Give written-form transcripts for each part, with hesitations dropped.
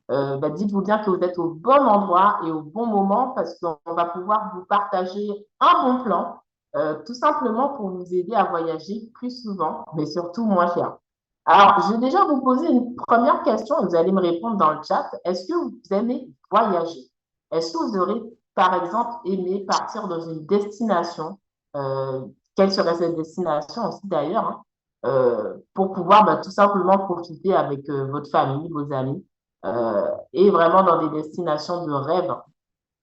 dites-vous bien que vous êtes au bon endroit et au bon moment parce qu'on va pouvoir vous partager un bon plan, tout simplement pour vous aider à voyager plus souvent, mais surtout moins cher. Alors, je vais déjà vous poser une première question et vous allez me répondre dans le chat. Est-ce que vous aimez voyager? Est-ce que vous aurez, par exemple, aimé partir dans une destination? Quelle serait cette destination aussi d'ailleurs, hein, pour pouvoir tout simplement profiter avec votre famille, vos amis, et vraiment dans des destinations de rêve.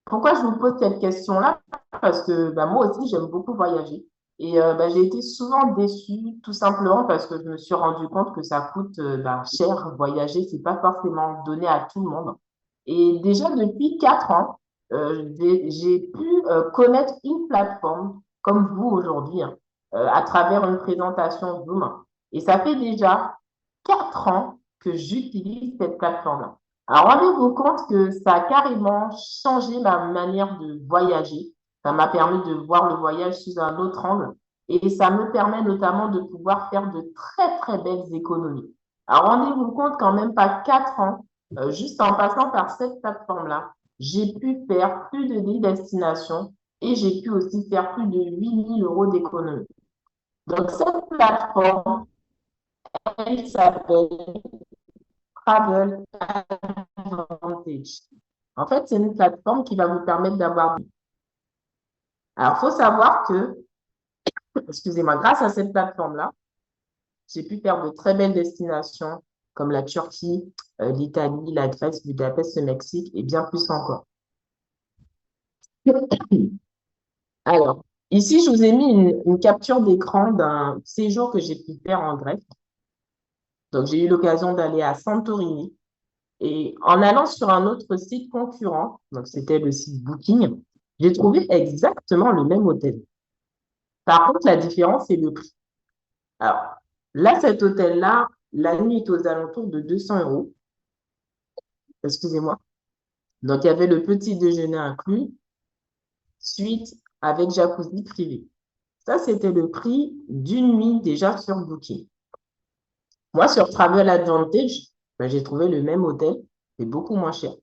Pourquoi je vous pose cette question-là? Parce que moi aussi, j'aime beaucoup voyager. Et j'ai été souvent déçue, tout simplement parce que je me suis rendu compte que ça coûte cher. Voyager, c'est pas forcément donné à tout le monde. Et déjà depuis 4 ans, j'ai pu connaître une plateforme comme vous aujourd'hui, hein, à travers une présentation Zoom. Et ça fait déjà 4 ans que j'utilise cette plateforme-là. Alors, rendez-vous compte que ça a carrément changé ma manière de voyager. Ça m'a permis de voir le voyage sous un autre angle et ça me permet notamment de pouvoir faire de très, très belles économies. Alors, rendez-vous compte qu'en même pas 4 ans, juste en passant par cette plateforme-là, j'ai pu faire plus de 10 destinations et j'ai pu aussi faire plus de 8 000 € d'économies. Donc, cette plateforme, elle s'appelle Travel Advantage. En fait, c'est une plateforme qui va vous permettre d'avoir. Alors, il faut savoir que, excusez-moi, grâce à cette plateforme-là, j'ai pu faire de très belles destinations comme la Turquie, l'Italie, la Grèce, Budapest, le Mexique et bien plus encore. Alors, ici, je vous ai mis une capture d'écran d'un séjour que j'ai pu faire en Grèce. Donc, j'ai eu l'occasion d'aller à Santorini. Et en allant sur un autre site concurrent, donc c'était le site Booking, j'ai trouvé exactement le même hôtel. Par contre, la différence, c'est le prix. Alors, là, cet hôtel-là, la nuit est aux alentours de 200 €. Excusez-moi. Donc, il y avait le petit déjeuner inclus, suite avec jacuzzi privé. Ça, c'était le prix d'une nuit déjà sur Booking. Moi, sur Travel Advantage, j'ai trouvé le même hôtel, c'est beaucoup moins cher.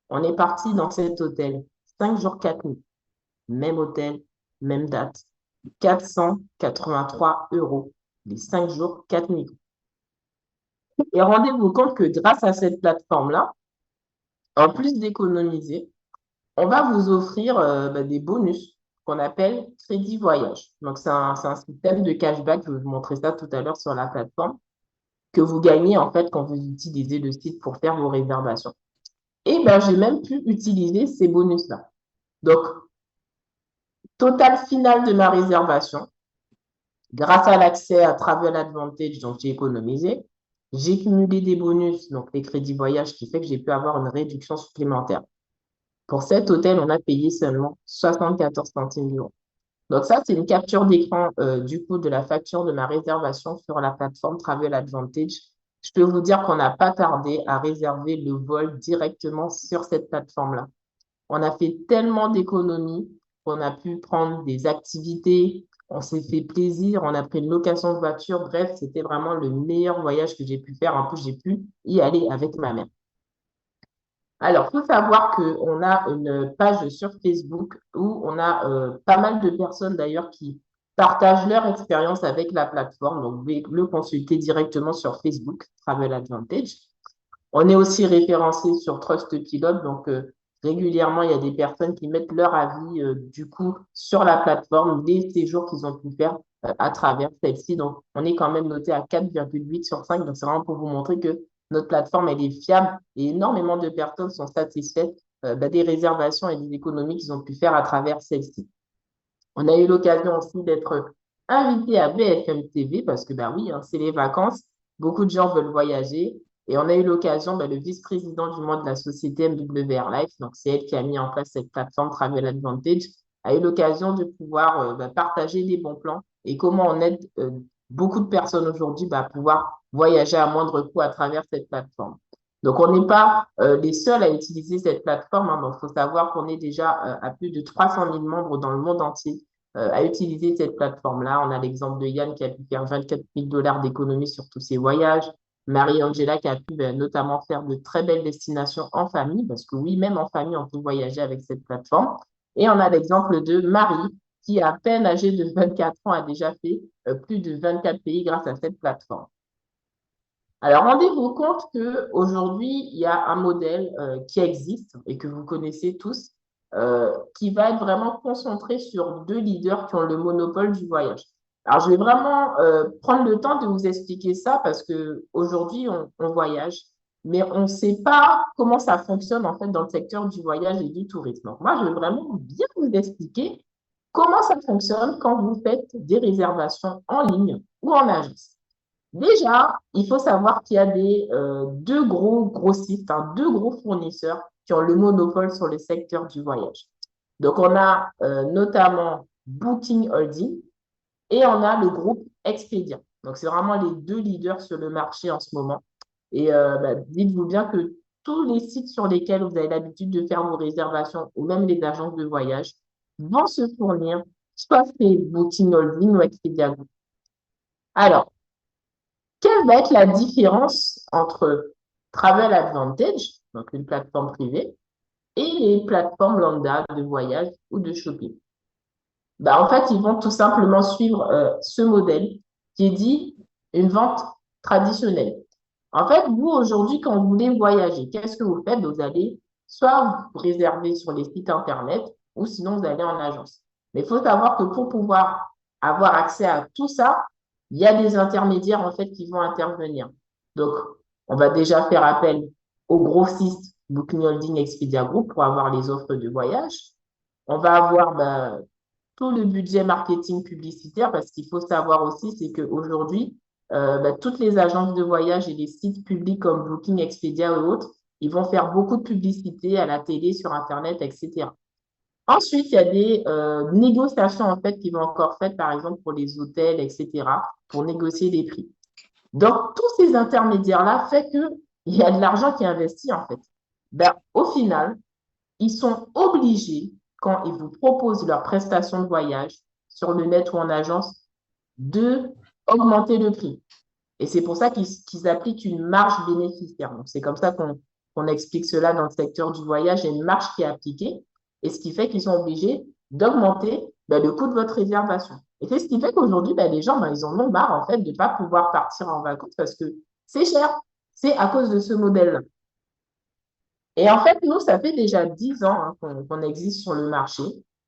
On est parti dans cet hôtel 5 jours, 4 nuits. Même hôtel, même date. 483 € les 5 jours, 4 nuits. Et rendez-vous compte que grâce à cette plateforme-là, en plus d'économiser, on va vous offrir des bonus qu'on appelle crédit voyage. Donc, c'est un système de cashback. Je vais vous montrer ça tout à l'heure sur la plateforme que vous gagnez en fait quand vous utilisez le site pour faire vos réservations. Et j'ai même pu utiliser ces bonus-là. Donc, total final de ma réservation, grâce à l'accès à Travel Advantage, donc j'ai économisé, j'ai cumulé des bonus, donc les crédits voyage, qui fait que j'ai pu avoir une réduction supplémentaire. Pour cet hôtel, on a payé seulement 74 centimes d'euros. Donc ça, c'est une capture d'écran du coup de la facture de ma réservation sur la plateforme Travel Advantage. Je peux vous dire qu'on n'a pas tardé à réserver le vol directement sur cette plateforme-là. On a fait tellement d'économies qu'on a pu prendre des activités, on s'est fait plaisir, on a pris une location de voiture. Bref, c'était vraiment le meilleur voyage que j'ai pu faire. En plus, j'ai pu y aller avec ma mère. Alors, il faut savoir qu'on a une page sur Facebook où on a pas mal de personnes d'ailleurs qui partagent leur expérience avec la plateforme. Donc, vous pouvez le consulter directement sur Facebook, Travel Advantage. On est aussi référencé sur Trustpilot, donc régulièrement, il y a des personnes qui mettent leur avis du coup sur la plateforme des séjours qu'ils ont pu faire à travers celle-ci. Donc, on est quand même noté à 4,8 sur 5. Donc, c'est vraiment pour vous montrer que notre plateforme, elle est fiable et énormément de personnes sont satisfaites des réservations et des économies qu'ils ont pu faire à travers celle-ci. On a eu l'occasion aussi d'être invité à BFM TV parce que, oui, hein, c'est les vacances. Beaucoup de gens veulent voyager. Et on a eu l'occasion, le vice-président du mois de la société MWR Life, donc c'est elle qui a mis en place cette plateforme Travel Advantage, a eu l'occasion de pouvoir partager des bons plans et comment on aide beaucoup de personnes aujourd'hui à pouvoir voyager à moindre coût à travers cette plateforme. Donc, on n'est pas les seuls à utiliser cette plateforme. Hein, donc, il faut savoir qu'on est déjà à plus de 300 000 membres dans le monde entier à utiliser cette plateforme-là. On a l'exemple de Yann qui a pu faire 24 000 $ d'économie sur tous ses voyages. Marie-Angela qui a pu notamment faire de très belles destinations en famille, parce que oui, même en famille, on peut voyager avec cette plateforme. Et on a l'exemple de Marie, qui à peine âgée de 24 ans a déjà fait plus de 24 pays grâce à cette plateforme. Alors, rendez-vous compte qu'aujourd'hui, il y a un modèle qui existe et que vous connaissez tous, qui va être vraiment concentré sur deux leaders qui ont le monopole du voyage. Alors, je vais vraiment prendre le temps de vous expliquer ça parce que aujourd'hui, on voyage, mais on ne sait pas comment ça fonctionne en fait dans le secteur du voyage et du tourisme. Donc, moi, je vais vraiment bien vous expliquer comment ça fonctionne quand vous faites des réservations en ligne ou en agence. Déjà, il faut savoir qu'il y a deux gros grossistes, hein, deux gros fournisseurs qui ont le monopole sur le secteur du voyage. Donc, on a notamment Booking Holdings et on a le groupe Expedia. Donc, c'est vraiment les deux leaders sur le marché en ce moment. Et dites-vous bien que tous les sites sur lesquels vous avez l'habitude de faire vos réservations ou même les agences de voyage vont se fournir soit c'est Booking Holdings ou Expedia Group. Alors, quelle va être la différence entre Travel Advantage, donc une plateforme privée, et les plateformes lambda de voyage ou de shopping? En fait, ils vont tout simplement suivre ce modèle qui est dit une vente traditionnelle. En fait, vous, aujourd'hui, quand vous voulez voyager, qu'est-ce que vous faites? Vous allez soit vous réserver sur les sites Internet ou sinon vous allez en agence. Mais il faut savoir que pour pouvoir avoir accès à tout ça, il y a des intermédiaires en fait qui vont intervenir. Donc, on va déjà faire appel aux grossistes Booking Holdings, Expedia Group pour avoir les offres de voyage. On va avoir tout le budget marketing publicitaire, parce qu'il faut savoir aussi, c'est qu'aujourd'hui, toutes les agences de voyage et les sites publics comme Booking, Expedia et autres, ils vont faire beaucoup de publicité à la télé, sur Internet, etc. Ensuite, il y a des négociations en fait qui vont encore faites, par exemple, pour les hôtels, etc., pour négocier les prix. Donc, tous ces intermédiaires-là fait qu'il y a de l'argent qui est investi, en fait. Au final, ils sont obligés, quand ils vous proposent leur prestation de voyage sur le net ou en agence, de augmenter le prix. Et c'est pour ça qu'ils appliquent une marge bénéficiaire. Donc, c'est comme ça qu'on explique cela dans le secteur du voyage. Il y a une marge qui est appliquée, et ce qui fait qu'ils sont obligés d'augmenter le coût de votre réservation. Et c'est ce qui fait qu'aujourd'hui, les gens, ils en ont marre en fait de ne pas pouvoir partir en vacances parce que c'est cher. C'est à cause de ce modèle-là. Et en fait, nous, ça fait déjà 10 ans qu'on existe sur le marché.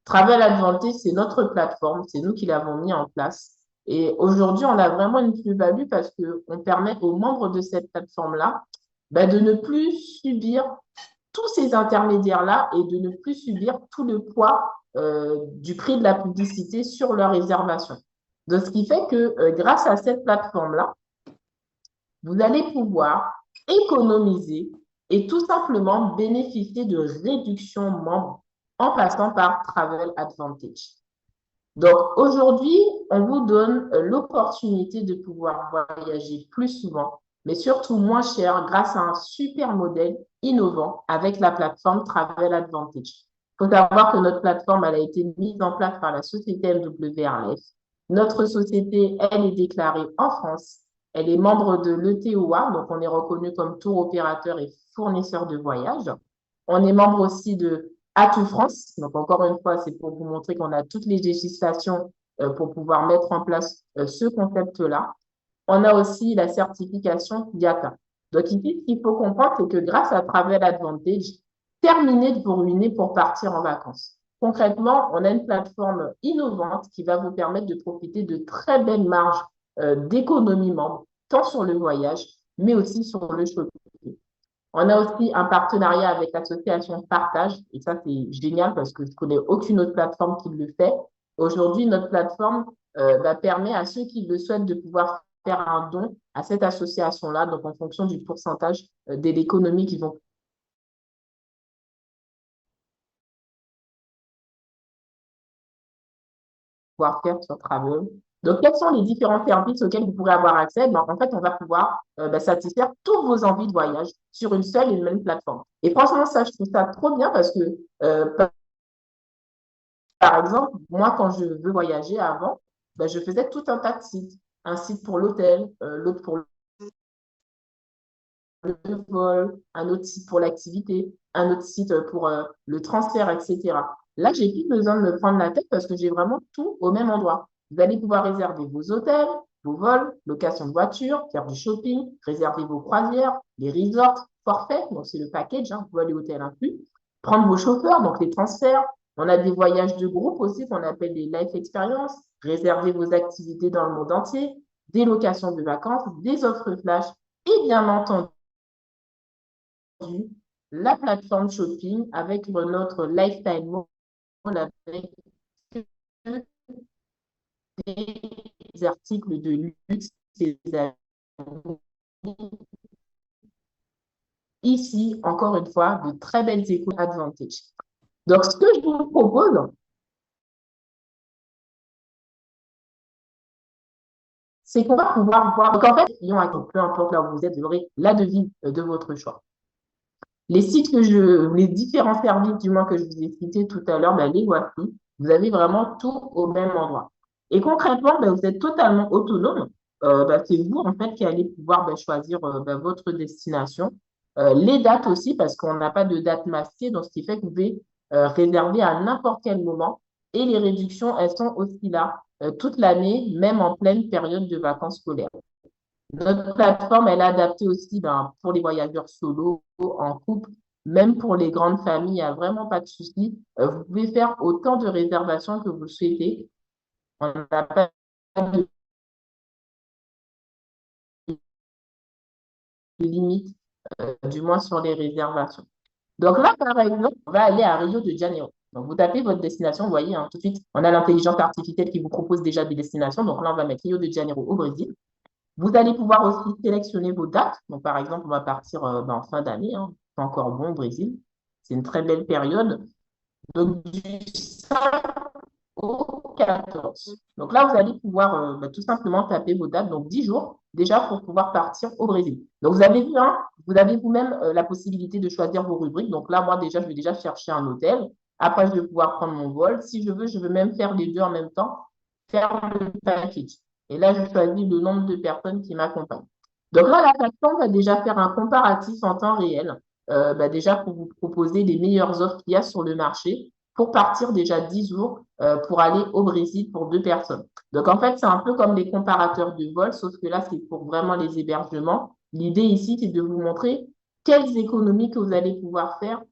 Travel Advantage, c'est notre plateforme, c'est nous qui l'avons mis en place. Et aujourd'hui, on a vraiment une plus-value parce qu'on permet aux membres de cette plateforme-là de ne plus subir tous ces intermédiaires-là et de ne plus subir tout le poids du prix de la publicité sur leur réservation. Donc, ce qui fait que grâce à cette plateforme-là, vous allez pouvoir économiser et tout simplement bénéficier de réductions membres en passant par Travel Advantage. Donc aujourd'hui, on vous donne l'opportunité de pouvoir voyager plus souvent, mais surtout moins cher grâce à un super modèle innovant avec la plateforme Travel Advantage. Il faut savoir que notre plateforme, elle a été mise en place par la société MW Airlines. Notre société, elle est déclarée en France. Elle est membre de l'ETOA, donc on est reconnu comme tour opérateur et fournisseur de voyages. On est membre aussi de Atout France. Donc, encore une fois, c'est pour vous montrer qu'on a toutes les législations pour pouvoir mettre en place ce concept-là. On a aussi la certification IATA. Donc, ici, ce qu'il faut comprendre, c'est que grâce à Travel Advantage, terminez de vous ruiner pour partir en vacances. Concrètement, on a une plateforme innovante qui va vous permettre de profiter de très belles marges d'économie membre, tant sur le voyage, mais aussi sur le shopping. On a aussi un partenariat avec l'association Partage, et ça, c'est génial parce que je ne connais aucune autre plateforme qui le fait. Aujourd'hui, notre plateforme permet à ceux qui le souhaitent de pouvoir faire un don à cette association-là, donc en fonction du pourcentage de l'économie qu'ils vont pouvoir faire sur Travel. Donc, quels sont les différents services auxquels vous pourrez avoir accès? En fait, on va pouvoir satisfaire tous vos envies de voyage sur une seule et même plateforme. Et franchement, ça, je trouve ça trop bien parce que par exemple, moi, quand je veux voyager avant, je faisais tout un tas de sites. Un site pour l'hôtel, l'autre pour le vol, un autre site pour l'activité, un autre site pour le transfert, etc. Là, j'ai plus besoin de me prendre la tête parce que j'ai vraiment tout au même endroit. Vous allez pouvoir réserver vos hôtels, vos vols, location de voiture, faire du shopping, réserver vos croisières, les resorts, forfaits, donc c'est le package, hein, vol et hôtel inclus, prendre vos chauffeurs, donc les transferts. On a des voyages de groupe aussi qu'on appelle des life experiences, réserver vos activités dans le monde entier, des locations de vacances, des offres flash et bien entendu la plateforme shopping avec notre lifestyle mall avec des articles de luxe, des ici, encore une fois, de très belles écoles Advantage. Donc, ce que je vous propose, c'est qu'on va pouvoir voir. Donc, en fait, peu importe là où vous êtes, vous aurez la devise de votre choix. Les sites les différents services du moins que je vous ai cités tout à l'heure, ben, les voici. Vous avez vraiment tout au même endroit. Et concrètement, ben, vous êtes totalement autonome. Ben, c'est vous, en fait, qui allez pouvoir ben, choisir ben, votre destination. Les dates aussi, parce qu'on n'a pas de date masquée, donc ce qui fait que vous pouvez réserver à n'importe quel moment. Et les réductions, elles sont aussi là toute l'année, même en pleine période de vacances scolaires. Notre plateforme, elle est adaptée aussi ben, pour les voyageurs solo, en couple, même pour les grandes familles, il n'y a vraiment pas de souci. Vous pouvez faire autant de réservations que vous souhaitez. On n'a pas de limite, du moins sur les réservations. Donc là, par exemple, on va aller à Rio de Janeiro. Donc, vous tapez votre destination, vous voyez, hein, tout de suite, on a l'intelligence artificielle qui vous propose déjà des destinations. Donc là, on va mettre Rio de Janeiro au Brésil. Vous allez pouvoir aussi sélectionner vos dates. Donc, par exemple, on va partir ben, en fin d'année. Hein. C'est encore bon au Brésil. C'est une très belle période. Donc, du 5 au 14. Donc là, vous allez pouvoir ben, tout simplement taper vos dates. Donc, 10 jours déjà pour pouvoir partir au Brésil. Donc, vous avez vu, hein, vous avez vous-même la possibilité de choisir vos rubriques. Donc là, moi, déjà, je vais déjà chercher un hôtel. Après, je vais pouvoir prendre mon vol. Si je veux même faire les deux en même temps, faire le package. Et là, je choisis le nombre de personnes qui m'accompagnent. Donc là, la plateforme va déjà faire un comparatif en temps réel, bah, déjà pour vous proposer les meilleures offres qu'il y a sur le marché pour partir déjà 10 jours pour aller au Brésil pour deux personnes. Donc en fait, c'est un peu comme les comparateurs de vol, sauf que là, c'est pour vraiment les hébergements. L'idée ici, c'est de vous montrer quelles économies que vous allez pouvoir faire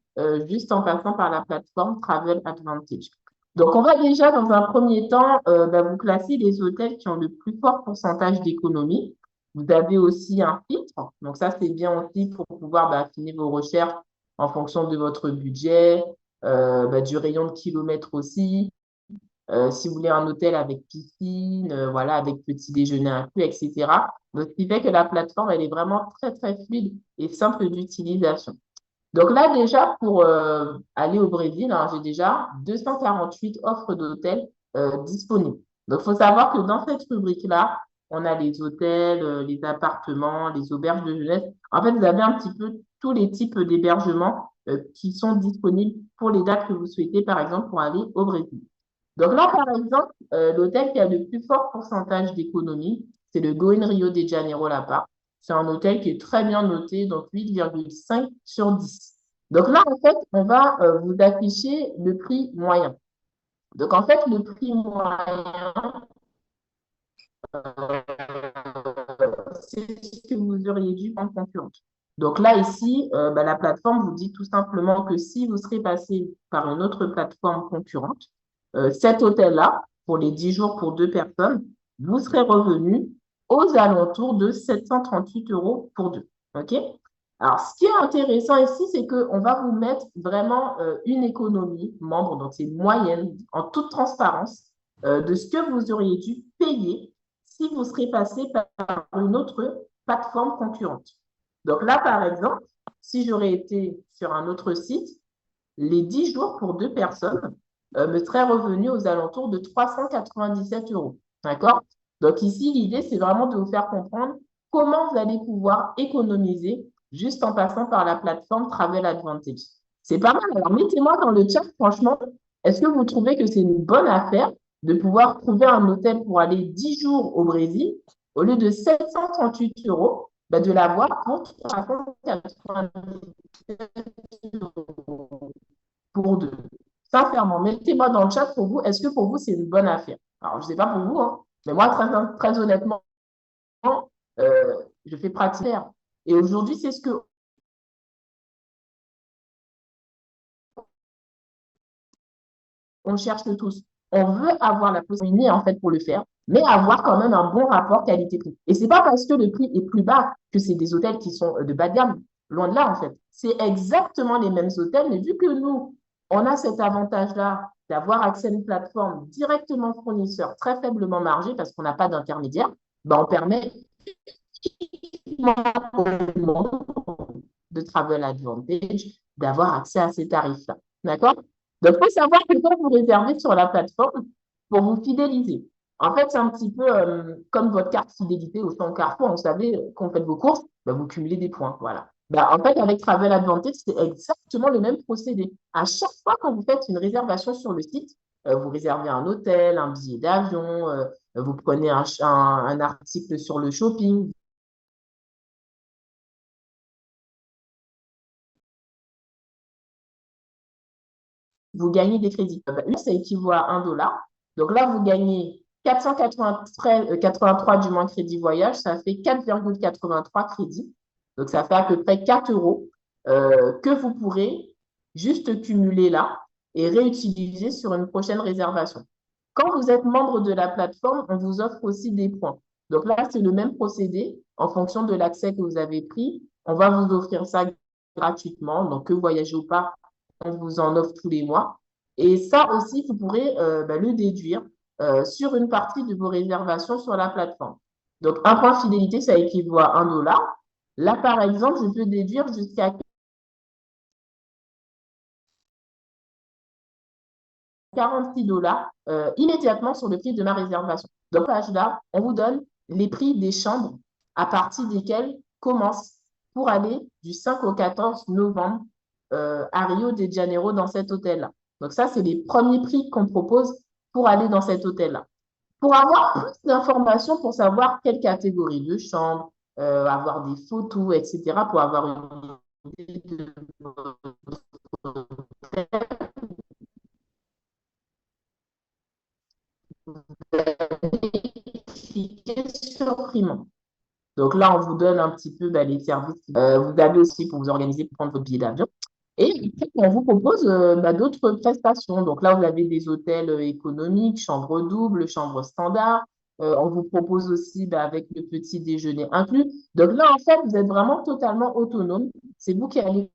juste en passant par la plateforme Travel Advantage. Donc, on va déjà, dans un premier temps, bah, vous classer les hôtels qui ont le plus fort pourcentage d'économie. Vous avez aussi un filtre. Donc, ça, c'est bien aussi pour pouvoir bah, affiner vos recherches en fonction de votre budget, bah, du rayon de kilomètres aussi. Si vous voulez un hôtel avec piscine, voilà, avec petit déjeuner inclus, etc. Donc, ce qui fait que la plateforme, elle est vraiment très, très fluide et simple d'utilisation. Donc là, déjà, pour aller au Brésil, hein, j'ai déjà 248 offres d'hôtels disponibles. Donc, il faut savoir que dans cette rubrique-là, on a les hôtels, les appartements, les auberges de jeunesse. En fait, vous avez un petit peu tous les types d'hébergements qui sont disponibles pour les dates que vous souhaitez, par exemple, pour aller au Brésil. Donc là, par exemple, l'hôtel qui a le plus fort pourcentage d'économie, c'est le Going Rio de Janeiro là-bas. C'est un hôtel qui est très bien noté, donc 8,5 sur 10. Donc là, en fait, on va vous afficher le prix moyen. Donc en fait, le prix moyen, c'est ce que vous auriez dû en concurrente. Donc là, ici, bah, la plateforme vous dit tout simplement que si vous serez passé par une autre plateforme concurrente, cet hôtel-là, pour les 10 jours pour deux personnes, vous serez revenu aux alentours de 738 euros pour deux. OK? Alors, ce qui est intéressant ici, c'est qu'on va vous mettre vraiment une économie membre, donc c'est une moyenne, en toute transparence, de ce que vous auriez dû payer si vous serez passé par une autre plateforme concurrente. Donc là, par exemple, si j'aurais été sur un autre site, les 10 jours pour deux personnes me seraient revenus aux alentours de 397 euros. D'accord? Donc ici, l'idée, c'est vraiment de vous faire comprendre comment vous allez pouvoir économiser juste en passant par la plateforme Travel Advantage. C'est pas mal. Alors, mettez-moi dans le chat, franchement, est-ce que vous trouvez que c'est une bonne affaire de pouvoir trouver un hôtel pour aller 10 jours au Brésil au lieu de 738 euros? de l'avoir pour 390 € pour deux. Sincèrement, mettez-moi dans le chat pour vous, est-ce que pour vous, c'est une bonne affaire? Alors, je ne sais pas pour vous, hein, mais moi, très honnêtement, je fais pratique. Et aujourd'hui, c'est ce que on cherche tous. On veut avoir la possibilité, en fait, pour le faire, mais avoir quand même un bon rapport qualité-prix. Et c'est pas parce que le prix est plus bas que c'est des hôtels qui sont de bas de gamme. Loin de là, en fait. C'est exactement les mêmes hôtels, mais vu que nous, on a cet avantage-là d'avoir accès à une plateforme directement fournisseur, très faiblement margé, parce qu'on n'a pas d'intermédiaire, ben, on permet au monde de Travel Advantage d'avoir accès à ces tarifs-là. D'accord? Donc, il faut savoir que quand vous réservez sur la plateforme, pour vous fidéliser, en fait, c'est un petit peu comme votre carte fidélité au champ Carrefour. Vous savez, quand vous faites vos courses, ben, vous cumulez des points. Voilà. Ben, en fait, avec Travel Advantage, c'est exactement le même procédé. À chaque fois quand vous faites une réservation sur le site, vous réservez un hôtel, un billet d'avion, vous prenez un article sur le shopping, vous gagnez des crédits. Une, ça équivaut à 1 $. Donc là, vous gagnez 483 du moins crédit voyage, ça fait 4,83 crédits. Donc ça fait à peu près 4 euros que vous pourrez juste cumuler là et réutiliser sur une prochaine réservation. Quand vous êtes membre de la plateforme, on vous offre aussi des points. Donc là, c'est le même procédé. En fonction de l'accès que vous avez pris, on va vous offrir ça gratuitement. Donc, que voyagez ou pas, on vous en offre tous les mois. Et ça aussi, vous pourrez le déduire sur une partie de vos réservations sur la plateforme. Donc, un point fidélité, ça équivaut à 1 $. Là, par exemple, je peux déduire jusqu'à 46 $ immédiatement sur le prix de ma réservation. Donc, là, on vous donne les prix des chambres à partir desquelles commence pour aller du 5 au 14 novembre à Rio de Janeiro dans cet hôtel-là. Donc, ça, c'est les premiers prix qu'on propose pour aller dans cet hôtel-là. Pour avoir plus d'informations, pour savoir quelle catégorie de chambre, avoir des photos, etc., pour avoir une idée de surprenant. Donc là, on vous donne un petit peu les services. Vous avez aussi pour vous organiser pour prendre votre billet d'avion. Et on vous propose d'autres prestations. Donc là, vous avez des hôtels économiques, chambre double, chambre standard. On vous propose aussi avec le petit déjeuner inclus. Donc là, en fait, vous êtes vraiment totalement autonome. C'est vous qui allez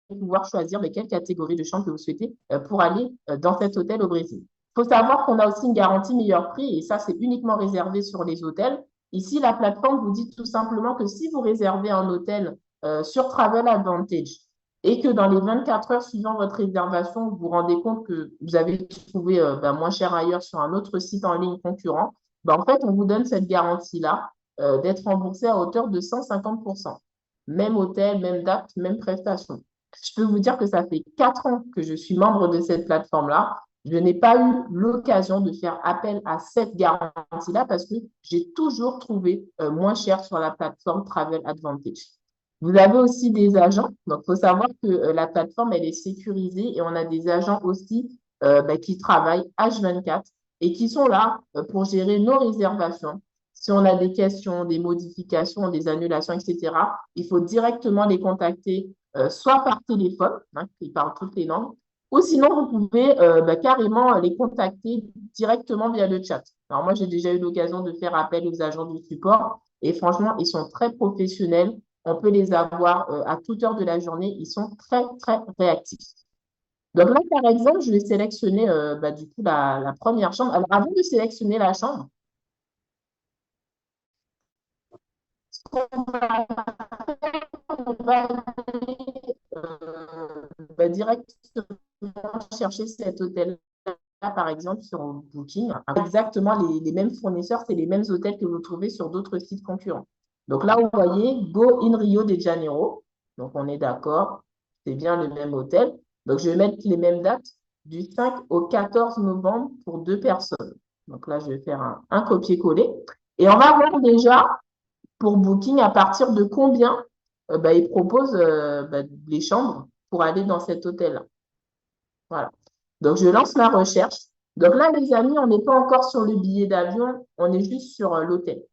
pouvoir choisir quelle catégorie de chambre que vous souhaitez pour aller dans cet hôtel au Brésil. Il faut savoir qu'on a aussi une garantie meilleur prix et ça, c'est uniquement réservé sur les hôtels. Ici, la plateforme vous dit tout simplement que si vous réservez un hôtel sur Travel Advantage et que dans les 24 heures suivant votre réservation, vous vous rendez compte que vous avez trouvé moins cher ailleurs sur un autre site en ligne concurrent, en fait, on vous donne cette garantie-là d'être remboursé à hauteur de 150%. Même hôtel, même date, même prestation. Je peux vous dire que ça fait 4 ans que je suis membre de cette plateforme-là. Je n'ai pas eu l'occasion de faire appel à cette garantie-là parce que j'ai toujours trouvé moins cher sur la plateforme Travel Advantage. Vous avez aussi des agents. Donc, il faut savoir que la plateforme, elle est sécurisée et on a des agents aussi qui travaillent H24 et qui sont là pour gérer nos réservations. Si on a des questions, des modifications, des annulations, etc., il faut directement les contacter soit par téléphone, ils parlent toutes les langues, ou sinon, vous pouvez carrément les contacter directement via le chat. Alors moi, j'ai déjà eu l'occasion de faire appel aux agents du support et franchement, ils sont très professionnels. On peut les avoir à toute heure de la journée. Ils sont très, très réactifs. Donc là, par exemple, je vais sélectionner du coup la première chambre. Alors, avant de sélectionner la chambre, ce qu'on va faire, on va aller directement chercher cet hôtel-là, par exemple, sur Booking. Exactement les mêmes fournisseurs, c'est les mêmes hôtels que vous trouvez sur d'autres sites concurrents. Donc là, vous voyez, Go in Rio de Janeiro. Donc, on est d'accord, c'est bien le même hôtel. Donc, je vais mettre les mêmes dates du 5 au 14 novembre pour 2 personnes. Donc là, je vais faire un copier-coller. Et on va voir déjà pour Booking, à partir de combien ils proposent les chambres pour aller dans cet hôtel-là. Voilà. Donc, je lance ma recherche. Donc là, les amis, on n'est pas encore sur le billet d'avion, on est juste sur l'hôtel.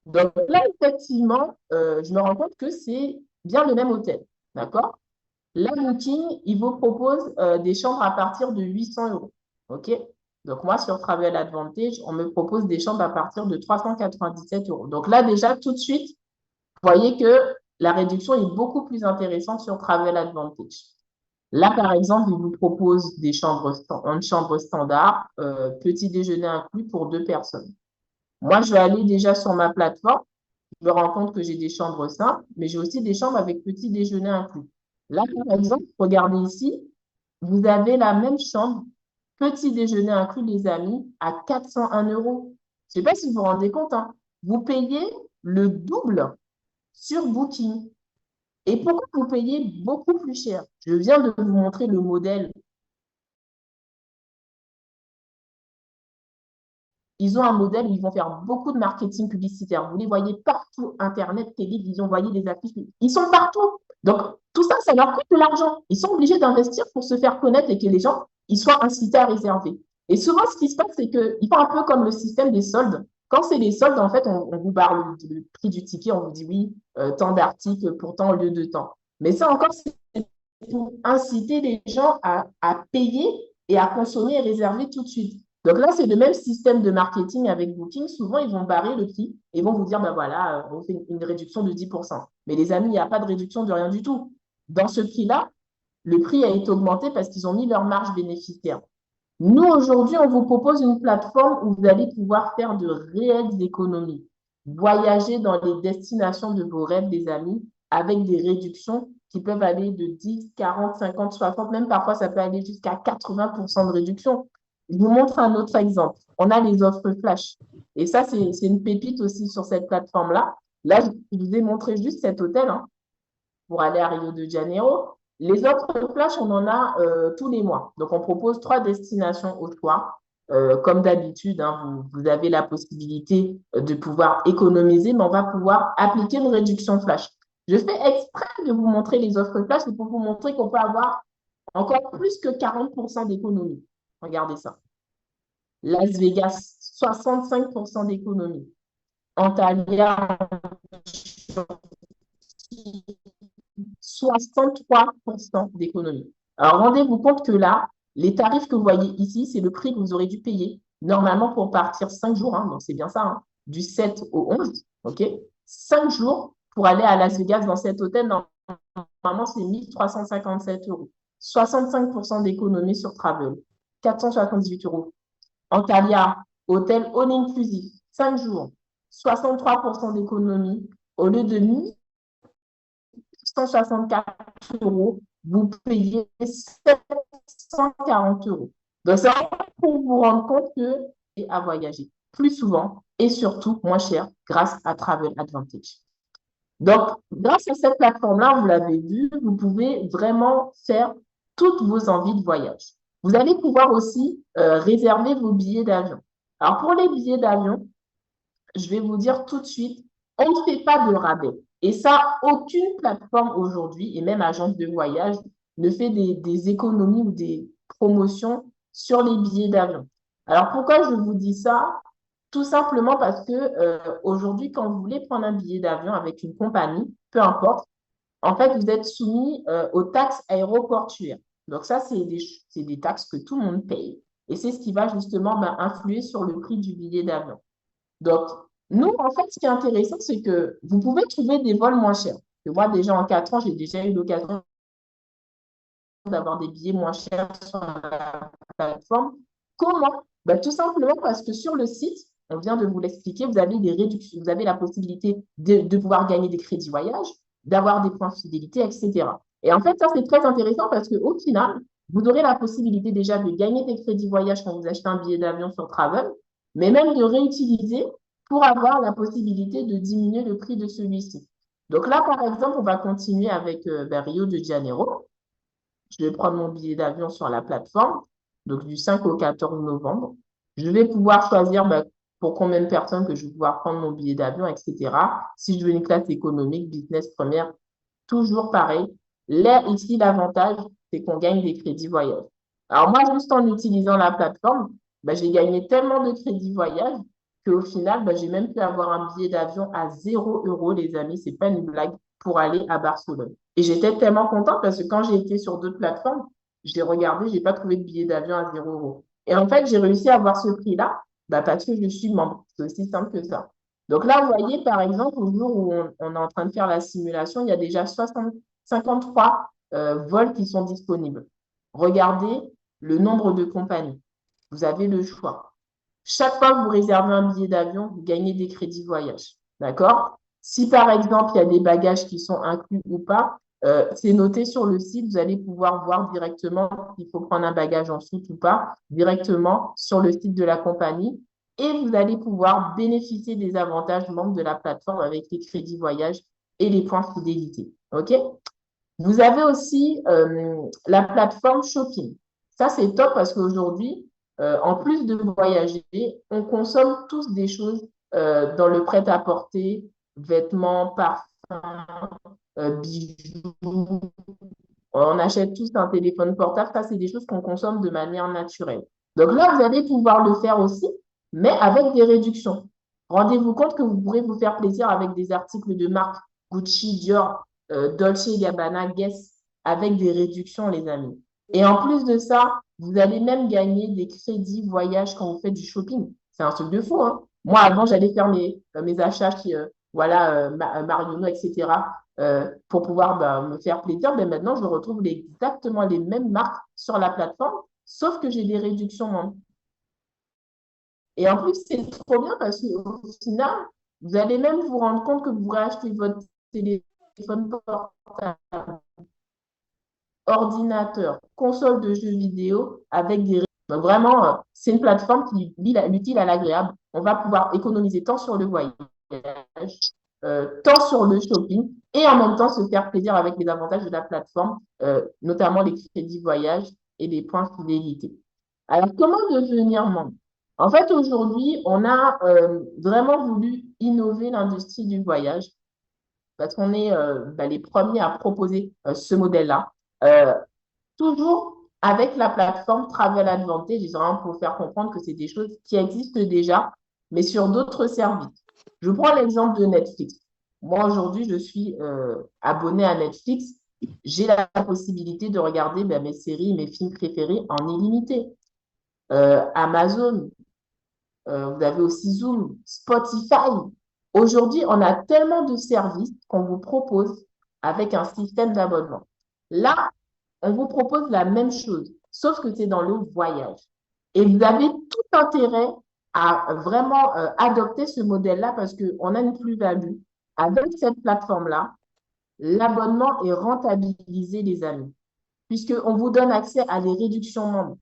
Donc là, effectivement, je me rends compte que c'est bien le même hôtel. D'accord? La Booking, il vous propose des chambres à partir de 800 euros. OK? Donc moi, sur Travel Advantage, on me propose des chambres à partir de 397 euros. Donc là, déjà, tout de suite, vous voyez que la réduction est beaucoup plus intéressante sur Travel Advantage. Là, par exemple, il vous propose une chambre standard, petit déjeuner inclus pour 2 personnes. Moi, je vais aller déjà sur ma plateforme. Je me rends compte que j'ai des chambres simples, mais j'ai aussi des chambres avec petit déjeuner inclus. Là, par exemple, regardez ici, vous avez la même chambre, petit déjeuner inclus, les amis, à 401 euros. Je ne sais pas si vous vous rendez compte, hein. Vous payez le double sur Booking. Et pourquoi vous payez beaucoup plus cher? Je viens de vous montrer le modèle. Ils ont un modèle où ils vont faire beaucoup de marketing publicitaire. Vous les voyez partout, Internet, télévision, vous voyez des affiches. Ils sont partout. Donc, tout ça, ça leur coûte de l'argent. Ils sont obligés d'investir pour se faire connaître et que les gens ils soient incités à réserver. Et souvent, ce qui se passe, c'est qu'ils font un peu comme le système des soldes. Quand c'est les soldes, en fait, on vous barre le prix du ticket, on vous dit oui, tant d'articles pour tant au lieu de temps. Mais ça encore, c'est pour inciter les gens à payer et à consommer et réserver tout de suite. Donc là, c'est le même système de marketing avec Booking. Souvent, ils vont barrer le prix et vont vous dire, ben voilà, on fait une réduction de 10%. Mais les amis, il n'y a pas de réduction de rien du tout. Dans ce prix-là, le prix a été augmenté parce qu'ils ont mis leur marge bénéficiaire. Nous, aujourd'hui, on vous propose une plateforme où vous allez pouvoir faire de réelles économies. Voyager dans les destinations de vos rêves, les amis, avec des réductions qui peuvent aller de 10, 40, 50, 60, même parfois ça peut aller jusqu'à 80% de réduction. Je vous montre un autre exemple. On a les offres flash. Et ça, c'est une pépite aussi sur cette plateforme-là. Là, je vous ai montré juste cet hôtel, hein, pour aller à Rio de Janeiro. Les autres flash, on en a tous les mois. Donc, on propose 3 destinations au choix. Comme d'habitude, hein, vous avez la possibilité de pouvoir économiser, mais on va pouvoir appliquer une réduction flash. Je fais exprès de vous montrer les offres flash, c'est pour vous montrer qu'on peut avoir encore plus que 40% d'économie. Regardez ça. Las Vegas, 65% d'économie. Antalya, 63% d'économie. Alors, rendez-vous compte que là, les tarifs que vous voyez ici, c'est le prix que vous aurez dû payer normalement pour partir 5 jours, hein, donc c'est bien ça, hein, du 7 au 11, OK? 5 jours pour aller à Las Vegas dans cet hôtel, normalement, c'est 1357 euros. 65% d'économie sur Travel, 478 euros. Antalya, hôtel all inclusive, 5 jours, 63% d'économie au lieu de 164 euros, vous payez 740 euros. Donc, c'est pour vous rendre compte que c'est à voyager plus souvent et surtout moins cher grâce à Travel Advantage. Donc, grâce à cette plateforme-là, vous l'avez vu, vous pouvez vraiment faire toutes vos envies de voyage. Vous allez pouvoir aussi réserver vos billets d'avion. Alors, pour les billets d'avion, je vais vous dire tout de suite, on ne fait pas de rabais. Et ça, aucune plateforme aujourd'hui, et même agence de voyage, ne fait des économies ou des promotions sur les billets d'avion. Alors, pourquoi je vous dis ça? Tout simplement parce que aujourd'hui, quand vous voulez prendre un billet d'avion avec une compagnie, peu importe, en fait, vous êtes soumis aux taxes aéroportuaires. Donc ça, c'est des taxes que tout le monde paye. Et c'est ce qui va justement influer sur le prix du billet d'avion. Donc, nous, en fait, ce qui est intéressant, c'est que vous pouvez trouver des vols moins chers. Moi, déjà en 4 ans, j'ai déjà eu l'occasion d'avoir des billets moins chers sur la plateforme. Comment? Ben, tout simplement parce que sur le site, on vient de vous l'expliquer, vous avez des réductions, vous avez la possibilité de pouvoir gagner des crédits voyage, d'avoir des points de fidélité, etc. Et en fait, ça, c'est très intéressant parce qu'au final, vous aurez la possibilité déjà de gagner des crédits voyage quand vous achetez un billet d'avion sur Travel, mais même de réutiliser pour avoir la possibilité de diminuer le prix de celui-ci. Donc là, par exemple, on va continuer avec Rio de Janeiro. Je vais prendre mon billet d'avion sur la plateforme, donc du 5 au 14 novembre. Je vais pouvoir choisir pour combien de personnes que je vais pouvoir prendre mon billet d'avion, etc. Si je veux une classe économique, business, première, toujours pareil. Là, ici, l'avantage, c'est qu'on gagne des crédits voyage. Alors moi, juste en utilisant la plateforme, bah, j'ai gagné tellement de crédits voyage qu'au final, bah, j'ai même pu avoir un billet d'avion à 0 € les amis, c'est pas une blague, pour aller à Barcelone. Et j'étais tellement contente parce que quand j'ai été sur d'autres plateformes, j'ai regardé, j'ai pas trouvé de billet d'avion à 0 €. Et en fait, j'ai réussi à avoir ce prix-là bah, parce que je suis membre. C'est aussi simple que ça. Donc là, vous voyez, par exemple, au jour où on est en train de faire la simulation, il y a déjà 53 vols qui sont disponibles. Regardez le nombre de compagnies. Vous avez le choix. Chaque fois que vous réservez un billet d'avion, vous gagnez des crédits voyage. D'accord? Si par exemple, il y a des bagages qui sont inclus ou pas, c'est noté sur le site. Vous allez pouvoir voir directement s'il faut prendre un bagage en soute ou pas, directement sur le site de la compagnie. Et vous allez pouvoir bénéficier des avantages membres de la plateforme avec les crédits voyage et les points fidélité. OK? Vous avez aussi la plateforme shopping. Ça, c'est top parce qu'aujourd'hui, en plus de voyager, on consomme tous des choses dans le prêt-à-porter, vêtements, parfums, bijoux. On achète tous un téléphone portable. Ça, c'est des choses qu'on consomme de manière naturelle. Donc là, vous allez pouvoir le faire aussi, mais avec des réductions. Rendez-vous compte que vous pourrez vous faire plaisir avec des articles de marque Gucci, Dior, Dolce Gabbana, Guess, avec des réductions, les amis. Et en plus de ça, vous allez même gagner des crédits voyage quand vous faites du shopping. C'est un truc de fou, hein. Moi, avant, j'allais faire mes achats chez voilà, Marionneau, etc. Pour pouvoir bah, me faire plaisir. Mais maintenant, je retrouve exactement les mêmes marques sur la plateforme, sauf que j'ai des réductions moins. Et en plus, c'est trop bien parce qu'au final, vous allez même vous rendre compte que vous pourrez acheter votre téléphone portable, ordinateur, console de jeux vidéo avec des... Donc vraiment, c'est une plateforme qui lie l'utile à l'agréable. On va pouvoir économiser tant sur le voyage, tant sur le shopping et en même temps se faire plaisir avec les avantages de la plateforme, notamment les crédits voyage et les points fidélité. Alors, comment devenir membre? En fait, aujourd'hui, on a vraiment voulu innover l'industrie du voyage parce qu'on est bah, les premiers à proposer ce modèle-là. Euh, Toujours avec la plateforme Travel Advantage, ils vraiment pour faire comprendre que c'est des choses qui existent déjà, mais sur d'autres services. Je prends l'exemple de Netflix. Moi, aujourd'hui, je suis abonné à Netflix. J'ai la possibilité de regarder ben, mes séries, mes films préférés en illimité. Amazon, vous avez aussi Zoom, Spotify. Aujourd'hui, on a tellement de services qu'on vous propose avec un système d'abonnement. Là, on vous propose la même chose, sauf que c'est dans le voyage. Et vous avez tout intérêt à vraiment adopter ce modèle-là parce qu'on a une plus-value. Avec cette plateforme-là, l'abonnement est rentabilisé, les amis, puisqu'on vous donne accès à des réductions membres.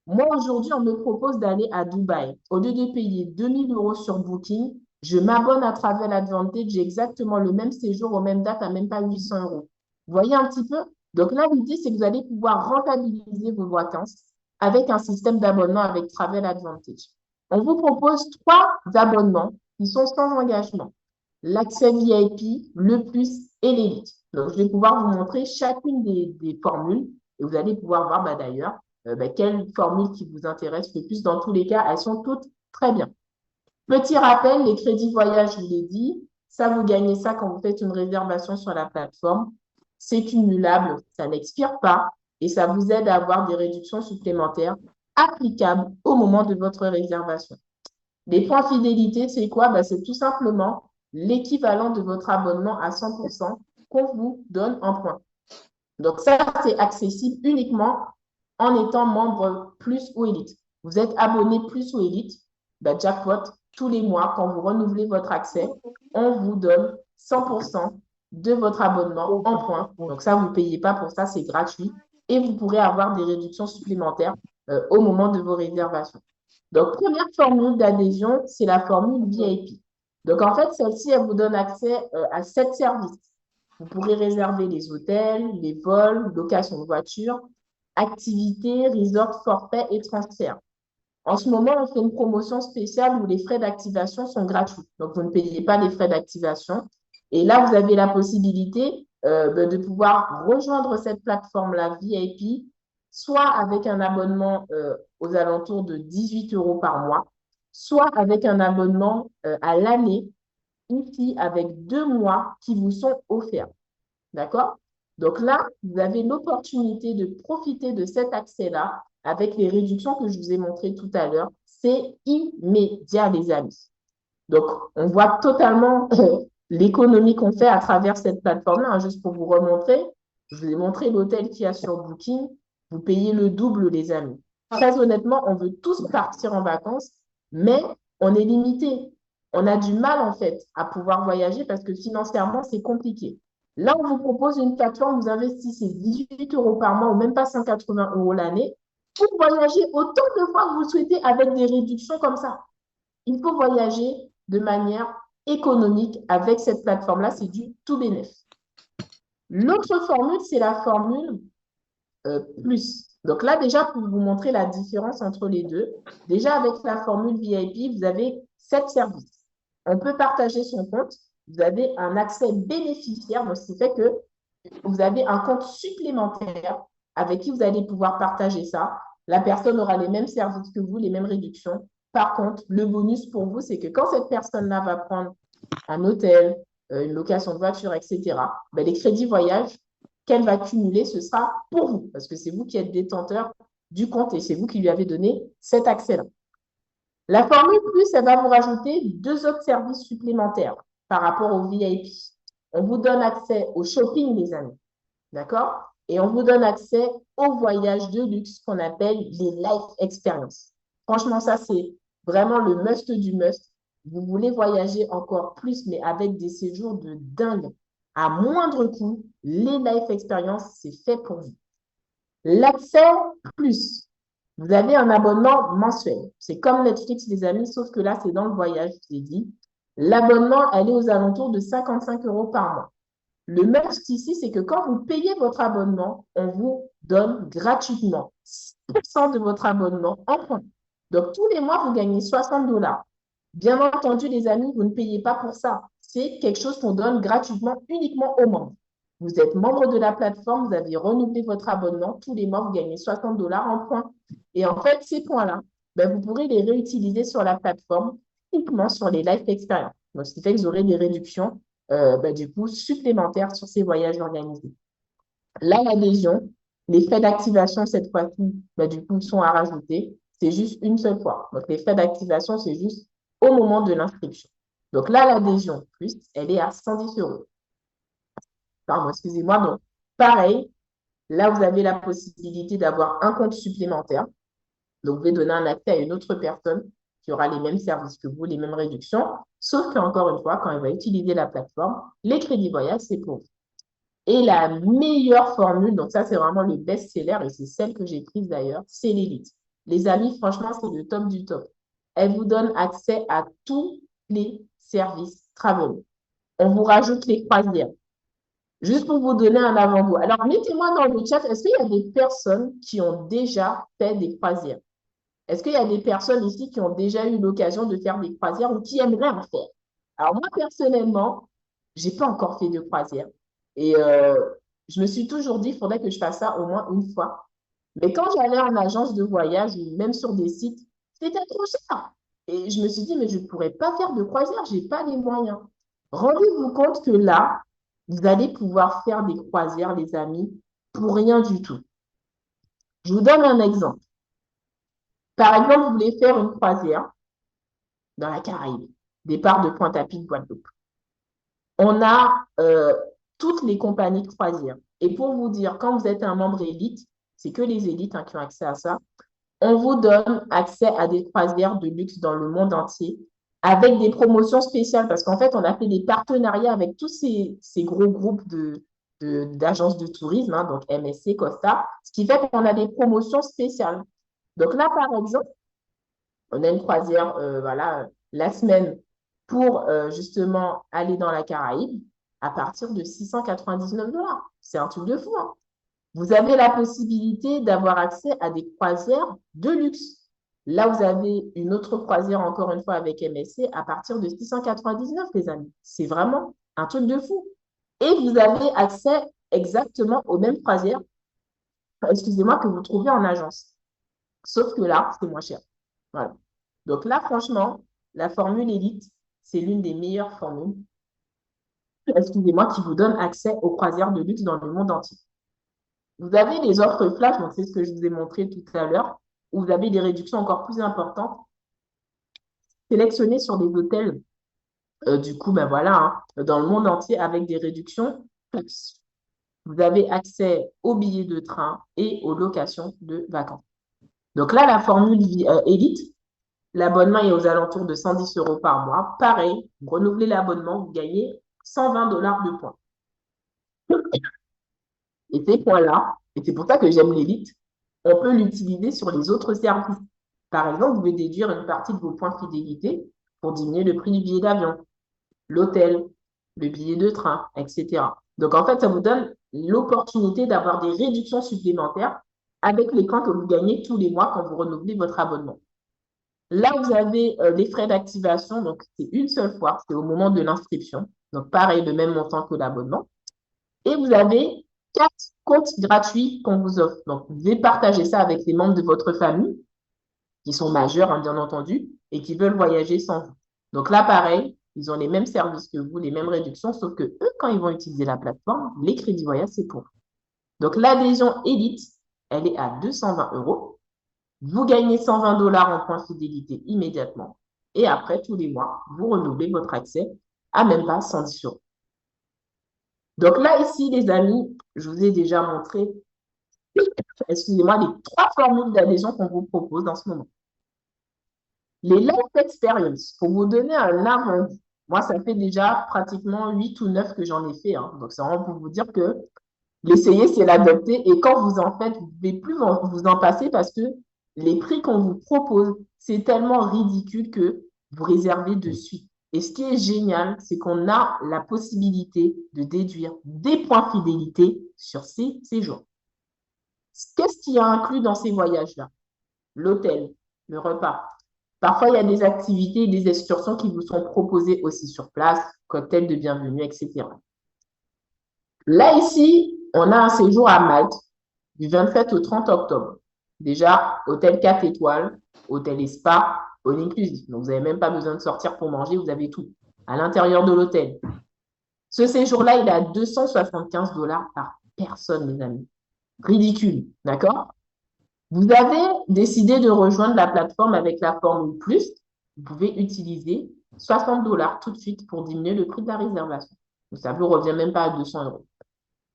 Moi, aujourd'hui, on me propose d'aller à Dubaï. Au lieu de payer 2 000 € sur Booking, je m'abonne à Travel Advantage, j'ai exactement le même séjour aux mêmes dates à même pas 800 €. Vous voyez un petit peu? Donc là, l'idée, c'est que vous allez pouvoir rentabiliser vos vacances avec un système d'abonnement avec Travel Advantage. On vous propose 3 abonnements qui sont sans engagement. L'accès VIP, le plus et l'élite. Donc, je vais pouvoir vous montrer chacune des formules et vous allez pouvoir voir bah, d'ailleurs bah, quelle formule qui vous intéresse le plus. Dans tous les cas, elles sont toutes très bien. Petit rappel, les crédits voyage, je vous l'ai dit, ça vous gagnez ça quand vous faites une réservation sur la plateforme. C'est cumulable, ça n'expire pas et ça vous aide à avoir des réductions supplémentaires applicables au moment de votre réservation. Les points fidélité, c'est quoi? Bah, c'est tout simplement l'équivalent de votre abonnement à 100% qu'on vous donne en points. Donc ça, c'est accessible uniquement en étant membre plus ou élite. Vous êtes abonné plus ou élite, bah, jackpot, tous les mois, quand vous renouvelez votre accès, on vous donne 100% de votre abonnement en points. Donc ça, vous ne payez pas pour ça, c'est gratuit. Et vous pourrez avoir des réductions supplémentaires au moment de vos réservations. Donc, première formule d'adhésion, c'est la formule VIP. Donc, en fait, celle-ci, elle vous donne accès à 7 services. Vous pourrez réserver les hôtels, les vols, location de voiture, activités, resort, forfait et transfert. En ce moment, on fait une promotion spéciale où les frais d'activation sont gratuits. Donc, vous ne payez pas les frais d'activation. Et là, vous avez la possibilité de pouvoir rejoindre cette plateforme-là VIP, soit avec un abonnement aux alentours de 18 euros par mois, soit avec un abonnement à l'année, ici, avec 2 mois qui vous sont offerts. D'accord? Donc là, vous avez l'opportunité de profiter de cet accès-là avec les réductions que je vous ai montrées tout à l'heure. C'est immédiat, les amis. Donc, on voit totalement l'économie qu'on fait à travers cette plateforme-là. Hein. Juste pour vous remontrer, je vous ai montré l'hôtel qu'il y a sur Booking. Vous payez le double, les amis. Très honnêtement, on veut tous partir en vacances, mais on est limité. On a du mal, en fait, à pouvoir voyager parce que financièrement, c'est compliqué. Là, on vous propose une plateforme, vous investissez 18 euros par mois ou même pas 180 euros l'année pour voyager autant de fois que vous souhaitez avec des réductions comme ça. Il faut voyager de manière économique avec cette plateforme-là, c'est du tout bénéfice. L'autre formule, c'est la formule plus. Donc là, déjà, pour vous montrer la différence entre les deux, déjà avec la formule VIP, vous avez 7 services. On peut partager son compte. Vous avez un accès bénéficiaire, donc ce qui fait que vous avez un compte supplémentaire avec qui vous allez pouvoir partager ça. La personne aura les mêmes services que vous, les mêmes réductions. Par contre, le bonus pour vous, c'est que quand cette personne-là va prendre un hôtel, une location de voiture, etc., ben, les crédits voyage qu'elle va cumuler, ce sera pour vous, parce que c'est vous qui êtes détenteur du compte et c'est vous qui lui avez donné cet accès-là. La formule plus, elle va vous rajouter 2 autres services supplémentaires par rapport au VIP. On vous donne accès au shopping, les amis. D'accord? Et on vous donne accès aux voyages de luxe qu'on appelle les life experiences. Franchement, ça, c'est vraiment le must du must. Vous voulez voyager encore plus, mais avec des séjours de dingue. À moindre coût, les life experiences, c'est fait pour vous. L'accès plus. Vous avez un abonnement mensuel. C'est comme Netflix, les amis, sauf que là, c'est dans le voyage, je vous ai dit. L'abonnement, elle est aux alentours de 55 euros par mois. Le must ici, c'est que quand vous payez votre abonnement, on vous donne gratuitement 6% de votre abonnement en points. Donc, tous les mois, vous gagnez 60 dollars. Bien entendu, les amis, vous ne payez pas pour ça. C'est quelque chose qu'on donne gratuitement uniquement aux membres. Vous êtes membre de la plateforme, vous avez renouvelé votre abonnement. Tous les mois, vous gagnez 60 dollars en points. Et en fait, ces points-là, ben, vous pourrez les réutiliser sur la plateforme uniquement sur les life experiences. Donc, ce qui fait que vous aurez des réductions ben, du coup, supplémentaires sur ces voyages organisés. Là, l'adhésion, les frais d'activation, cette fois-ci, ben, du coup, sont à rajouter. C'est juste une seule fois. Donc, les frais d'activation, c'est juste au moment de l'inscription. Donc là, l'adhésion plus, elle est à 110 euros. Pardon, excusez-moi. Donc, pareil, là, vous avez la possibilité d'avoir un compte supplémentaire. Donc, vous pouvez donner un accès à une autre personne qui aura les mêmes services que vous, les mêmes réductions. Sauf qu'encore une fois, quand elle va utiliser la plateforme, les crédits voyage, c'est pour vous. Et la meilleure formule, donc ça, c'est vraiment le best-seller et c'est celle que j'ai prise d'ailleurs, c'est l'élite. Les amis, franchement, c'est le top du top. Elle vous donne accès à tous les services travel. On vous rajoute les croisières. Juste pour vous donner un avant-goût. Alors, mettez-moi dans le chat, est-ce qu'il y a des personnes qui ont déjà fait des croisières? Est-ce qu'il y a des personnes ici qui ont déjà eu l'occasion de faire des croisières ou qui aimeraient en faire? Alors, moi, personnellement, je n'ai pas encore fait de croisière. Et je me suis toujours dit, il faudrait que je fasse ça au moins une fois. Mais quand j'allais en agence de voyage ou même sur des sites, c'était trop cher. Et je me suis dit, mais je ne pourrais pas faire de croisière, je n'ai pas les moyens. Rendez-vous compte que là, vous allez pouvoir faire des croisières, les amis, pour rien du tout. Je vous donne un exemple. Par exemple, vous voulez faire une croisière dans la Caraïbe, départ de Pointe-à-Pitre, Guadeloupe. On a toutes les compagnies de croisière. Et pour vous dire, quand vous êtes un membre élite, c'est que les élites qui ont accès à ça, on vous donne accès à des croisières de luxe dans le monde entier avec des promotions spéciales parce qu'en fait, on a fait des partenariats avec tous ces gros groupes d'agences de tourisme, hein, donc MSC, Costa, ce qui fait qu'on a des promotions spéciales. Donc là, par exemple, on a une croisière voilà, la semaine pour justement aller dans la Caraïbe à partir de 699 dollars. C'est un truc de fou. Hein. Vous avez la possibilité d'avoir accès à des croisières de luxe. Là, vous avez une autre croisière, encore une fois, avec MSC à partir de 699, les amis. C'est vraiment un truc de fou. Et vous avez accès exactement aux mêmes croisières, excusez-moi, que vous trouvez en agence. Sauf que là, c'est moins cher. Voilà. Donc là, franchement, la formule Elite, c'est l'une des meilleures formules, excusez-moi, qui vous donne accès aux croisières de luxe dans le monde entier. Vous avez les offres flash, donc c'est ce que je vous ai montré tout à l'heure, où vous avez des réductions encore plus importantes sélectionnées sur des hôtels, du coup, ben voilà, hein, dans le monde entier avec des réductions. Vous avez accès aux billets de train et aux locations de vacances. Donc là, la formule Elite, l'abonnement est aux alentours de 110 euros par mois. Pareil, vous renouvelez l'abonnement, vous gagnez 120 dollars de points. Et ces points-là, et c'est pour ça que j'aime l'élite, on peut l'utiliser sur les autres services. Par exemple, vous pouvez déduire une partie de vos points fidélité pour diminuer le prix du billet d'avion, l'hôtel, le billet de train, etc. Donc, en fait, ça vous donne l'opportunité d'avoir des réductions supplémentaires avec les points que vous gagnez tous les mois quand vous renouvelez votre abonnement. Là, vous avez les frais d'activation, donc c'est une seule fois, c'est au moment de l'inscription. Donc, pareil, le même montant que l'abonnement. Et vous avez 4 comptes gratuits qu'on vous offre. Donc, vous devez partager ça avec les membres de votre famille, qui sont majeurs, hein, bien entendu, et qui veulent voyager sans vous. Donc là, pareil, ils ont les mêmes services que vous, les mêmes réductions, sauf que eux, quand ils vont utiliser la plateforme, les crédits voyage, c'est pour eux. Donc, l'adhésion Elite, elle est à 220 euros. Vous gagnez 120 dollars en points fidélité immédiatement. Et après, tous les mois, vous renouvelez votre accès à même pas 110 euros. Donc là, ici, les amis, je vous ai déjà montré, excusez-moi, les 3 formules d'adhésion qu'on vous propose en ce moment. Les life experience, pour vous donner un avant, moi, ça fait déjà pratiquement 8 ou 9 que j'en ai fait. Hein. Donc, c'est vraiment pour vous dire que l'essayer, c'est l'adopter. Et quand vous en faites, vous ne pouvez plus vous en passer parce que les prix qu'on vous propose, c'est tellement ridicule que vous réservez de suite. Et ce qui est génial, c'est qu'on a la possibilité de déduire des points fidélité sur ces séjours. Qu'est-ce qui est inclus dans ces voyages-là? L'hôtel, le repas. Parfois, il y a des activités et des excursions qui vous sont proposées aussi sur place, cocktail de bienvenue, etc. Là, ici, on a un séjour à Malte du 27 au 30 octobre. Déjà, hôtel 4 étoiles, hôtel et spa, all inclusive. Donc, vous n'avez même pas besoin de sortir pour manger, vous avez tout à l'intérieur de l'hôtel. Ce séjour-là, il est à 275 dollars par personne, mes amis. Ridicule, d'accord? Vous avez décidé de rejoindre la plateforme avec la formule plus. Vous pouvez utiliser 60 dollars tout de suite pour diminuer le prix de la réservation. Donc, ça ne vous revient même pas à 200 euros.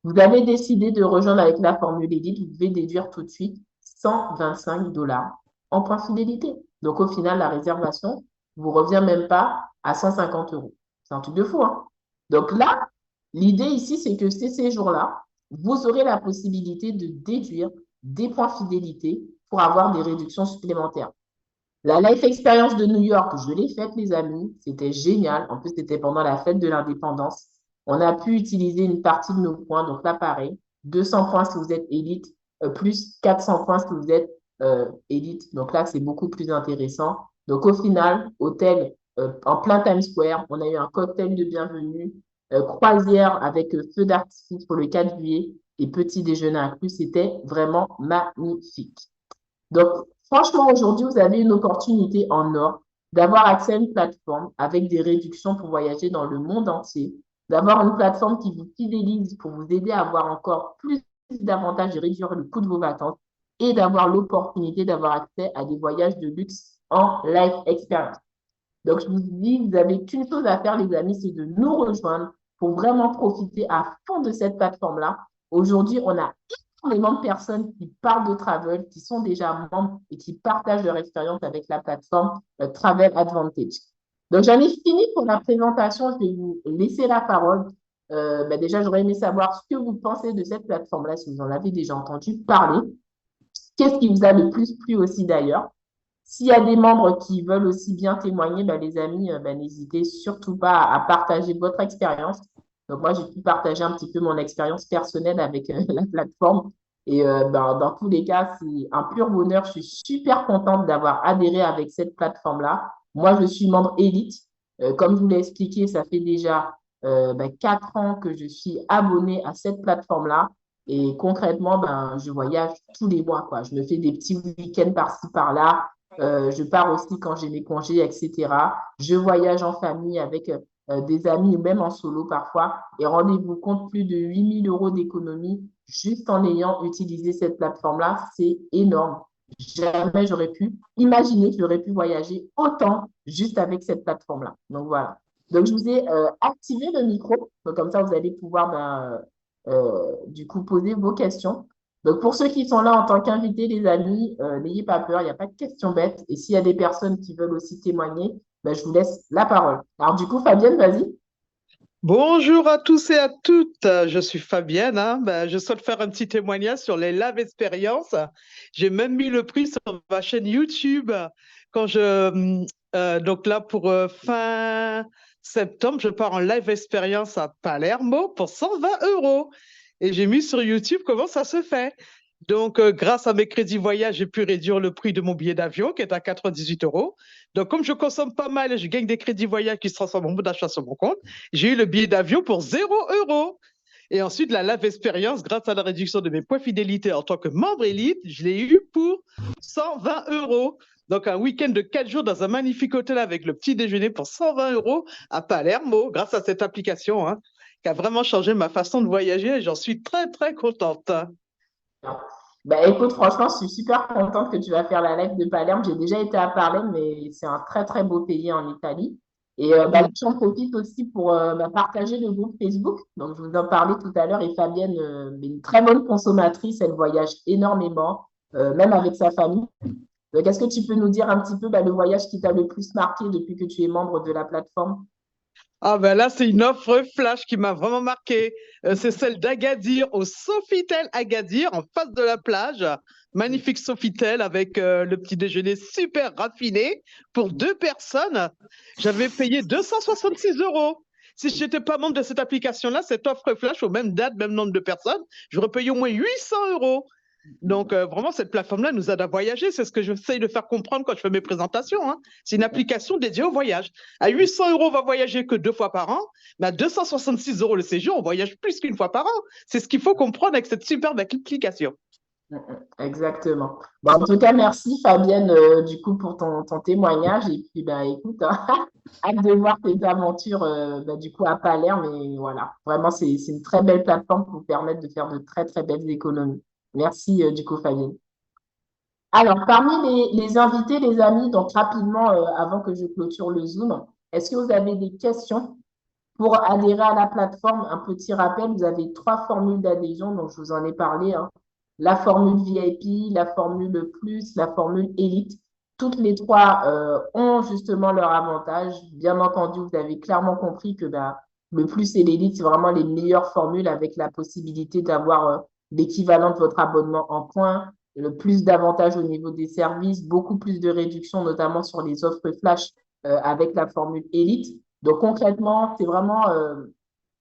Vous avez décidé de rejoindre avec la formule Elite, vous devez déduire tout de suite 125 dollars en points fidélité. Donc, au final, la réservation ne vous revient même pas à 150 euros. C'est un truc de fou, hein? Donc là, l'idée ici, c'est que ces séjours-là, vous aurez la possibilité de déduire des points fidélité pour avoir des réductions supplémentaires. La Life Experience de New York, je l'ai faite, les amis. C'était génial. En plus, c'était pendant la fête de l'indépendance. On a pu utiliser une partie de nos points. Donc là, pareil, 200 points si vous êtes élite, plus 400 points si vous êtes élite. Donc là, c'est beaucoup plus intéressant. Donc au final, hôtel en plein Times Square, on a eu un cocktail de bienvenue, croisière avec feu d'artifice pour le 4 juillet et petit déjeuner inclus. C'était vraiment magnifique. Donc, franchement, aujourd'hui, vous avez une opportunité en or d'avoir accès à une plateforme avec des réductions pour voyager dans le monde entier, d'avoir une plateforme qui vous fidélise pour vous aider à avoir encore plus d'avantages et réduire le coût de vos vacances et d'avoir l'opportunité d'avoir accès à des voyages de luxe en life experience. Donc, je vous dis, vous n'avez qu'une chose à faire, les amis, c'est de nous rejoindre pour vraiment profiter à fond de cette plateforme-là. Aujourd'hui, on a énormément de personnes qui parlent de travel, qui sont déjà membres et qui partagent leur expérience avec la plateforme Travel Advantage. Donc, j'en ai fini pour la présentation. Je vais vous laisser la parole. Déjà, j'aurais aimé savoir ce que vous pensez de cette plateforme-là, si vous en avez déjà entendu parler. Qu'est-ce qui vous a le plus plu aussi d'ailleurs? S'il y a des membres qui veulent aussi bien témoigner, les amis, n'hésitez surtout pas à partager votre expérience. Donc, moi, j'ai pu partager un petit peu mon expérience personnelle avec la plateforme Et dans tous les cas, c'est un pur bonheur. Je suis super contente d'avoir adhéré avec cette plateforme-là. Moi, je suis membre élite. Comme je vous l'ai expliqué, ça fait déjà 4 ans que je suis abonnée à cette plateforme-là. Et concrètement, je voyage tous les mois, quoi. Je me fais des petits week-ends par-ci, par-là. Je pars aussi quand j'ai mes congés, etc. Je voyage en famille avec des amis ou même en solo parfois. Et rendez-vous compte, plus de 8 000 € d'économie juste en ayant utilisé cette plateforme-là. C'est énorme. Jamais j'aurais pu imaginer que j'aurais pu voyager autant juste avec cette plateforme-là. Donc voilà. Donc je vous ai activé le micro. Donc comme ça, vous allez pouvoir du coup poser vos questions. Donc pour ceux qui sont là en tant qu'invités, les amis, n'ayez pas peur, il n'y a pas de questions bêtes. Et s'il y a des personnes qui veulent aussi témoigner, je vous laisse la parole. Alors du coup, Fabienne, vas-y. Bonjour à tous et à toutes, je suis Fabienne, hein. Je souhaite faire un petit témoignage sur les live expériences. J'ai même mis le prix sur ma chaîne YouTube quand donc là pour fin septembre, je pars en live expérience à Palermo pour 120 € et j'ai mis sur YouTube comment ça se fait. Donc, grâce à mes crédits voyage, j'ai pu réduire le prix de mon billet d'avion qui est à 98 €. Donc, comme je consomme pas mal et je gagne des crédits voyage qui se transforment en bon d'achat sur mon compte, j'ai eu le billet d'avion pour 0 €. Et ensuite, la Live Experience, grâce à la réduction de mes points fidélité en tant que membre élite, je l'ai eu pour 120 €. Donc, un week-end de 4 jours dans un magnifique hôtel avec le petit déjeuner pour 120 € à Palermo, grâce à cette application, hein, qui a vraiment changé ma façon de voyager et j'en suis très, très contente. Écoute, franchement, je suis super contente que tu vas faire la live de Palerme. J'ai déjà été à Palerme, mais c'est un très, très beau pays en Italie. Et là, Mm. j'en profite aussi pour partager le groupe Facebook. Donc, je vous en parlais tout à l'heure. Et Fabienne, est une très bonne consommatrice. Elle voyage énormément, même avec sa famille. Donc, est-ce que tu peux nous dire un petit peu le voyage qui t'a le plus marqué depuis que tu es membre de la plateforme? Ah ben là, c'est une offre flash qui m'a vraiment marqué. C'est celle d'Agadir au Sofitel Agadir, en face de la plage. Magnifique Sofitel avec le petit déjeuner super raffiné pour 2 personnes. J'avais payé 266 €. Si je n'étais pas membre de cette application-là, cette offre flash, aux mêmes dates, même nombre de personnes, j'aurais payé au moins 800 €. Donc, vraiment, cette plateforme-là nous aide à voyager. C'est ce que j'essaye de faire comprendre quand je fais mes présentations, hein. C'est une application dédiée au voyage. À 800 €, on va voyager que 2 fois par an, mais à 266 € le séjour, on voyage plus qu'une fois par an. C'est ce qu'il faut comprendre avec cette superbe application. Exactement. En tout cas, merci Fabienne du coup pour ton témoignage. Et puis, écoute, hein, hâte de voir tes aventures du coup à Palerme. Et voilà, vraiment, c'est une très belle plateforme pour vous permettre de faire de très, très belles économies. Merci du coup, Fabienne. Alors, parmi les invités, les amis, donc rapidement, avant que je clôture le Zoom, est-ce que vous avez des questions pour adhérer à la plateforme? Un petit rappel, vous avez 3 formules d'adhésion, donc je vous en ai parlé, hein. La formule VIP, la formule Plus, la formule Élite. Toutes les trois ont justement leur avantage. Bien entendu, vous avez clairement compris que le Plus et l'Élite, c'est vraiment les meilleures formules avec la possibilité d'avoir l'équivalent de votre abonnement en points, le plus d'avantages au niveau des services, beaucoup plus de réductions, notamment sur les offres flash avec la formule Élite. Donc concrètement, c'est vraiment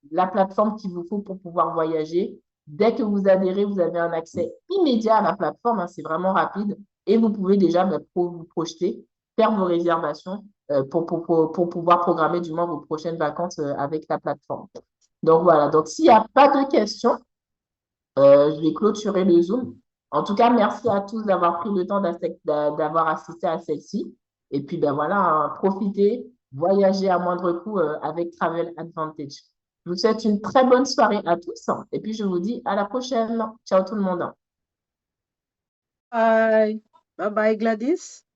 la plateforme qu'il vous faut pour pouvoir voyager. Dès que vous adhérez, vous avez un accès immédiat à la plateforme, hein, c'est vraiment rapide et vous pouvez déjà vous projeter, faire vos réservations pour pouvoir programmer du moins vos prochaines vacances avec la plateforme. Donc voilà, donc s'il n'y a pas de questions, je vais clôturer le Zoom. En tout cas, merci à tous d'avoir pris le temps d'avoir assisté à celle-ci. Et puis, voilà, hein, profitez, voyagez à moindre coût avec Travel Advantage. Je vous souhaite une très bonne soirée à tous. Et puis, je vous dis à la prochaine. Ciao tout le monde. Bye. Bye bye, Gladys.